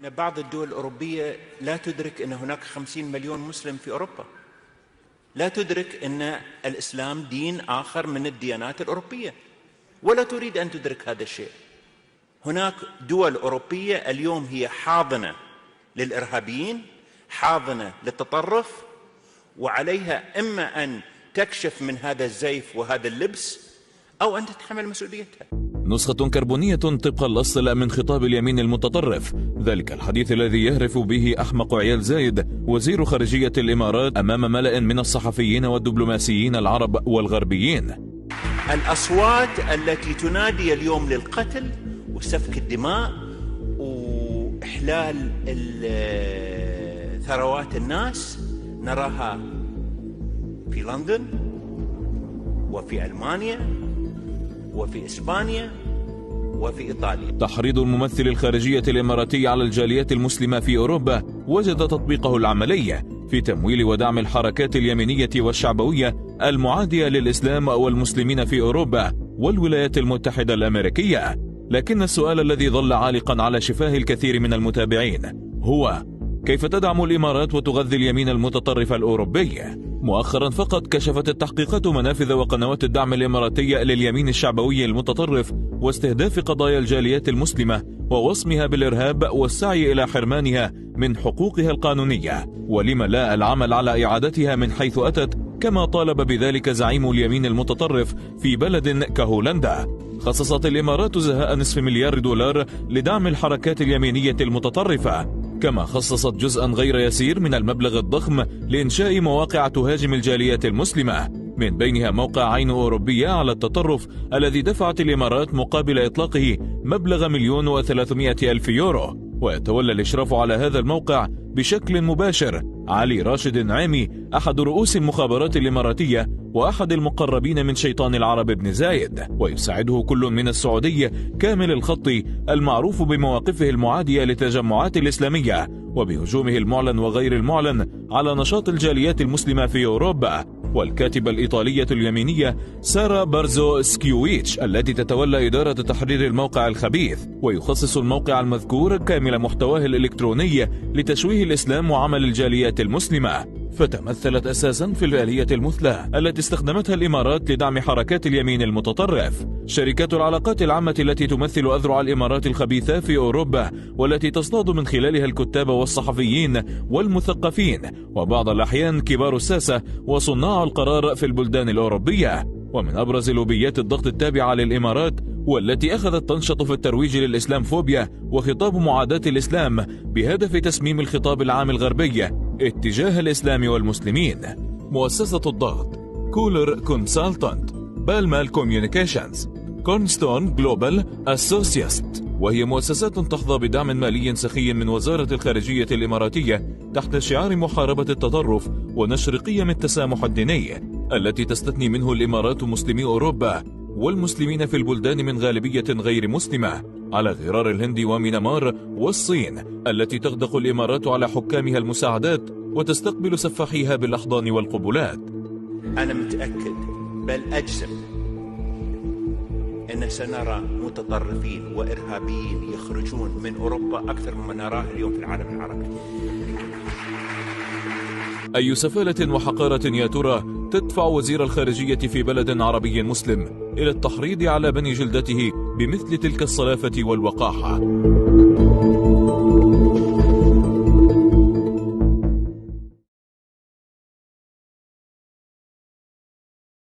بعض الدول الأوروبية لا تدرك أن هناك 50 مليون مسلم في أوروبا، لا تدرك أن الإسلام دين آخر من الديانات الأوروبية، ولا تريد أن تدرك هذا الشيء. هناك دول أوروبية اليوم هي حاضنة للإرهابيين، حاضنة للتطرف، وعليها إما أن تكشف من هذا الزيف وهذا اللبس أو أن تتحمل مسؤوليتها. نسخة كربونية طبق الأصل من خطاب اليمين المتطرف، ذلك الحديث الذي يهرف به أحمق عيال زايد وزير خارجية الإمارات أمام ملأ من الصحفيين والدبلوماسيين العرب والغربيين. الأصوات التي تنادي اليوم للقتل وسفك الدماء وإحلال ثروات الناس نراها في لندن وفي ألمانيا وفي إسبانيا وفي إيطاليا. تحريض الممثل الخارجية الإماراتي على الجاليات المسلمة في أوروبا وجد تطبيقه العملي في تمويل ودعم الحركات اليمينية والشعبوية المعادية للإسلام والمسلمين في أوروبا والولايات المتحدة الأمريكية. لكن السؤال الذي ظل عالقا على شفاه الكثير من المتابعين هو: كيف تدعم الإمارات وتغذي اليمين المتطرف الأوروبي؟ مؤخرا فقط كشفت التحقيقات منافذ وقنوات الدعم الإماراتية لليمين الشعبوي المتطرف واستهداف قضايا الجاليات المسلمة ووصمها بالإرهاب والسعي إلى حرمانها من حقوقها القانونية، ولم لا العمل على إعادتها من حيث أتت، كما طالب بذلك زعيم اليمين المتطرف في بلد كهولندا. خصصت الإمارات زهاء $500 مليار لدعم الحركات اليمينية المتطرفة، كما خصصت جزءا غير يسير من المبلغ الضخم لإنشاء مواقع تهاجم الجاليات المسلمة، من بينها موقع عين أوروبية على التطرف الذي دفعت الإمارات مقابل إطلاقه مبلغ €1,300,000. ويتولى الإشراف على هذا الموقع بشكل مباشر علي راشد عامي، أحد رؤوس المخابرات الإماراتية وأحد المقربين من شيطان العرب بن زايد، ويساعده كل من السعودي كامل الخطي المعروف بمواقفه المعادية للتجمعات الإسلامية وبهجومه المعلن وغير المعلن على نشاط الجاليات المسلمة في أوروبا، والكاتبة الإيطالية اليمينية سارة بارزو سكيويتش التي تتولى إدارة تحرير الموقع الخبيث، ويخصص الموقع المذكور كامل محتواه الإلكتروني لتشويه الإسلام وعمل الجاليات المسلمة، فتمثلت أساسا في الآلية المثلى التي استخدمتها الإمارات لدعم حركات اليمين المتطرف. شركات العلاقات العامة التي تمثل أذرع الإمارات الخبيثة في أوروبا والتي تصطاد من خلالها الكتاب والصحفيين والمثقفين وبعض الأحيان كبار الساسة وصناع القرار في البلدان الأوروبية. ومن أبرز لوبيات الضغط التابعة للإمارات والتي أخذت تنشط في الترويج للإسلام فوبيا وخطاب معاداة الإسلام بهدف تسميم الخطاب العام الغربي اتجاه الإسلام والمسلمين. مؤسسة الضغط، كولر كونسالتنت، بالمال كوميونيكيشنز، كورنستون جلوبال أسوسيست، وهي مؤسسات تحظى بدعم مالي سخي من وزارة الخارجية الإماراتية تحت شعار محاربة التطرف ونشر قيم التسامح الديني التي تستثني منه الإمارات مسلمي أوروبا والمسلمين في البلدان من غالبية غير مسلمة، على غرار الهند وميانمار والصين التي تغدق الإمارات على حكامها المساعدات وتستقبل سفاحيها بالأحضان والقبلات. أنا متأكد بل أجزم أن سنرى متطرفين وإرهابيين يخرجون من أوروبا أكثر مما نراه اليوم في العالم العربي. أي سفالة وحقارة يا ترى تدفع وزير الخارجية في بلد عربي مسلم إلى التحريض على بني جلدته بمثل تلك الصلافة والوقاحة؟